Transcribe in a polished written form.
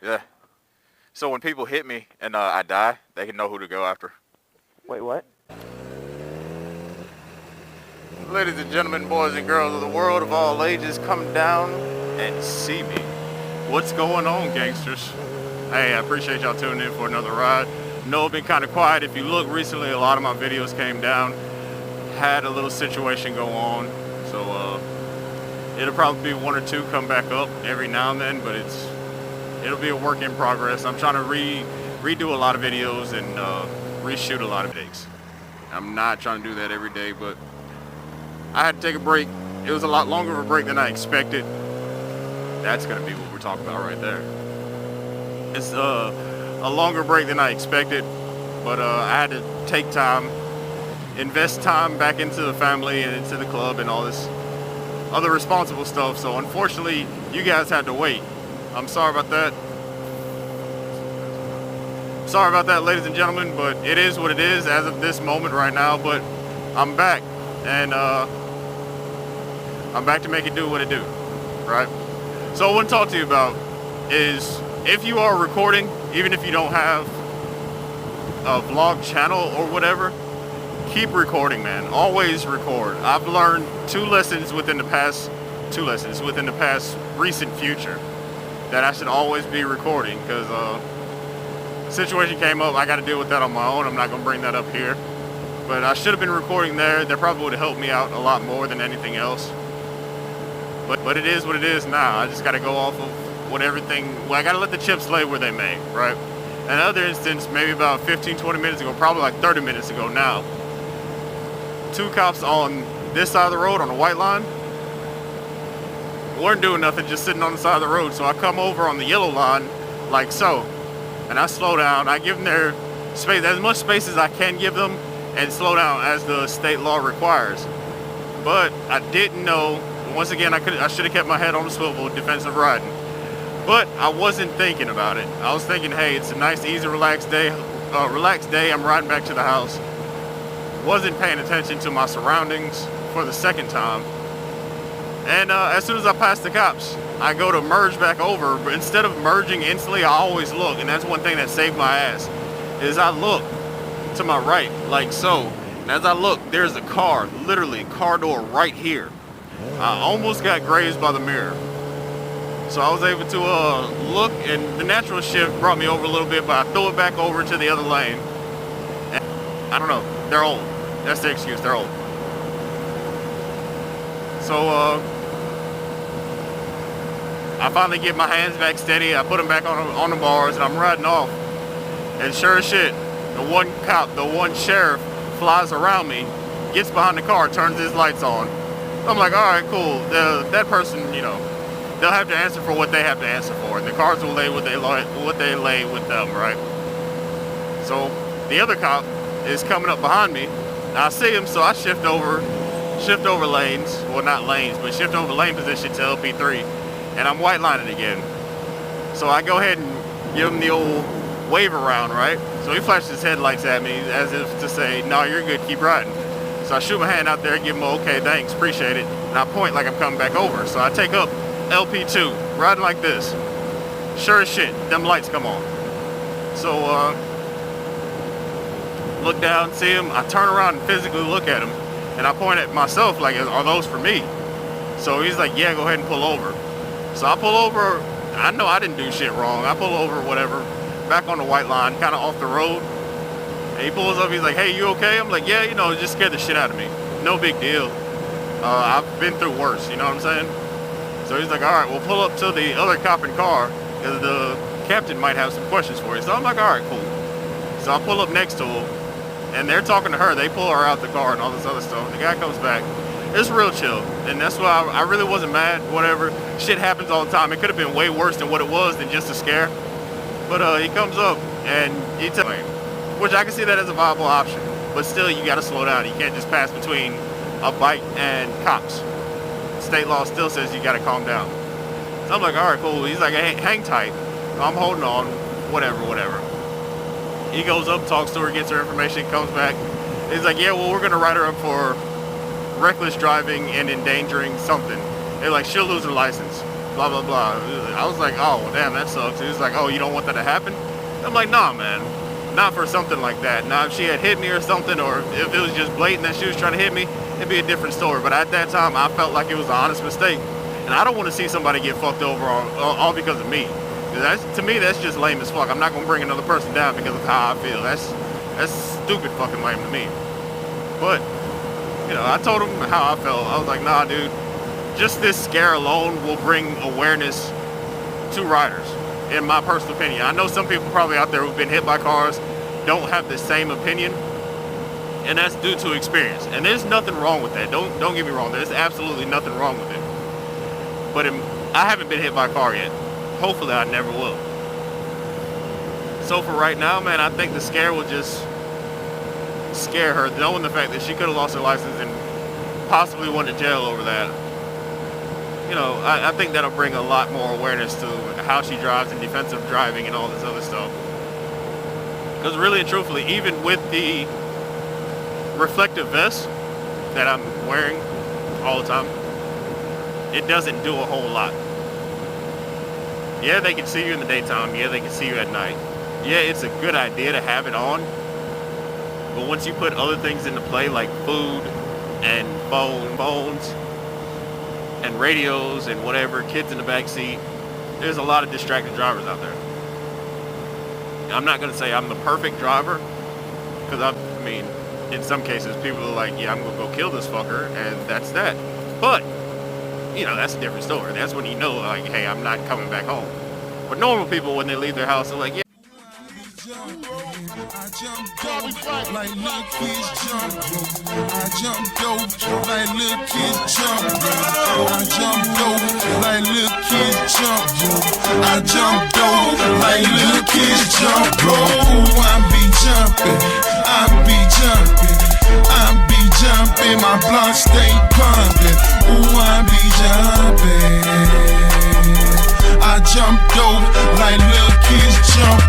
Yeah. So when people hit me and I die, they can know who to go after. Wait, what? Ladies and gentlemen, boys and girls of the world of all ages, come down and see me. What's going on, gangsters? Hey, I appreciate y'all tuning in for another ride. No, I've been kind of quiet. If you look recently, a lot of my videos came down. Had a little situation go on, so it'll probably be one or two come back up every now and then, but it'll be a work in progress. I'm trying to redo a lot of videos and reshoot a lot of takes. I'm not trying to do that every day, but I had to take a break. It was a lot longer of a break than I expected. That's gonna be what we're talking about right there. It's a longer break than I expected, but I had to take time, invest time back into the family and into the club and all this other responsible stuff. So unfortunately, you guys had to wait. I'm sorry about that. Sorry about that, ladies and gentlemen, but it is what it is as of this moment right now. But I'm back, and I'm back to make it do what it do, right? So what I want to talk to you about is, if you are recording, even if you don't have a vlog channel or whatever, keep recording, man. Always record. I've learned two lessons within the past recent future that I should always be recording, because situation came up. I got to deal with that on my own. I'm not gonna bring that up here, but I should have been recording there. That probably would have helped me out a lot more than anything else. But it is what it is now. I just got to go off of what everything. Well, I got to let the chips lay where they may, right? Another instance, maybe about 15-20 minutes ago, probably like 30 minutes ago now, two cops on this side of the road on the white line weren't doing nothing, just sitting on the side of the road. So I come over on the yellow line like so, and I slow down. I give them their space, as much space as I can give them, and slow down as the state law requires. But I didn't know, once again, I should have kept my head on the swivel, defensive riding. But I wasn't thinking about it. I was thinking, hey, it's a nice, easy, relaxed day. I'm riding back to the house. Wasn't paying attention to my surroundings for the second time. And as soon as I pass the cops, I go to merge back over, but instead of merging instantly, I always look. And that's one thing that saved my ass, is I look to my right, like so. And as I look, there's a car, literally car door right here. I almost got grazed by the mirror. So I was able to look, and the natural shift brought me over a little bit, but I threw it back over to the other lane. And I don't know, they're old. That's the excuse, they're old. So I finally get my hands back steady. I put them back on the bars, and I'm riding off. And sure as shit, the one cop, the one sheriff flies around me, gets behind the car, turns his lights on. I'm like, all right, cool. That person, you know, they'll have to answer for what they have to answer for, and the cars will lay what they lay with them, right? So the other cop is coming up behind me. I see him, so I shift over lanes. Well, not lanes, but shift over lane position to LP3, and I'm white lining again. So I go ahead and give him the old wave around, right? So he flashes his headlights at me as if to say, no, you're good, keep riding. So I shoot my hand out there, give him an okay, thanks, appreciate it, and I point like I'm coming back over. So I take up LP2, riding like this. Sure as shit, them lights come on. So look down, see him, I turn around and physically look at him, and I point at myself like, are those for me? So he's like, yeah, go ahead and pull over. So I pull over, I know I didn't do shit wrong. I pull over, whatever, back on the white line, kind of off the road. And he pulls up, he's like, hey, you okay? I'm like, yeah, you know, it just scared the shit out of me. No big deal. I've been through worse, you know what I'm saying? So he's like, all right, we'll pull up to the other cop in car, because the captain might have some questions for you. So I'm like, all right, cool. So I pull up next to him, and they're talking to her. They pull her out the car and all this other stuff. The guy comes back. It's real chill, and that's why I really wasn't mad, whatever. Shit happens all the time. It could have been way worse than what it was, than just a scare. But he comes up, and he tells me, which I can see that as a viable option. But still, you got to slow down. You can't just pass between a bike and cops. State law still says you got to calm down. So I'm like, all right, cool. He's like, hey, hang tight. I'm holding on, whatever. He goes up, talks to her, gets her information, comes back. He's like, yeah, well, we're going to write her up for reckless driving and endangering something. They're like, she'll lose her license. blah, blah, blah. I was like, oh, well, damn, that sucks. He was like, oh, you don't want that to happen? I'm like, nah, man. Not for something like that. Now, if she had hit me or something, or if it was just blatant that she was trying to hit me, it'd be a different story. But at that time, I felt like it was an honest mistake. And I don't want to see somebody get fucked over all because of me. To me, that's just lame as fuck. I'm not going to bring another person down because of how I feel. That's stupid fucking lame to me. But, you know, I told him how I felt. I was like, nah, dude. Just this scare alone will bring awareness to riders, in my personal opinion. I know some people probably out there who've been hit by cars don't have the same opinion, and that's due to experience. And there's nothing wrong with that. Don't get me wrong. There's absolutely nothing wrong with it. But I haven't been hit by a car yet. Hopefully I never will. So for right now, man, I think the scare will just scare her, knowing the fact that she could have lost her license and possibly went to jail over that. You know, I think that'll bring a lot more awareness to how she drives and defensive driving and all this other stuff. Because really and truthfully, even with the reflective vest that I'm wearing all the time, it doesn't do a whole lot. Yeah, they can see you in the daytime. Yeah, they can see you at night. Yeah, it's a good idea to have it on. But once you put other things into play like food and phones and radios and whatever, kids in the back seat, there's a lot of distracted drivers out there. I'm not going to say I'm the perfect driver, because I mean, in some cases people are like, yeah, I'm going to go kill this fucker, and that's that. But, you know, that's a different story. That's when you know, like, hey, I'm not coming back home. But normal people, when they leave their house, they're like, yeah. I jump dope like little kids jump rope. I jump dope like little kids jump rope. I jump dope like little kids jump rope. I jump dope like little kids jump rope. I be jumping, I be jumping, I be jumping. My block stay pumping. Ooh, I be jumping. I jump dope like little kids jump.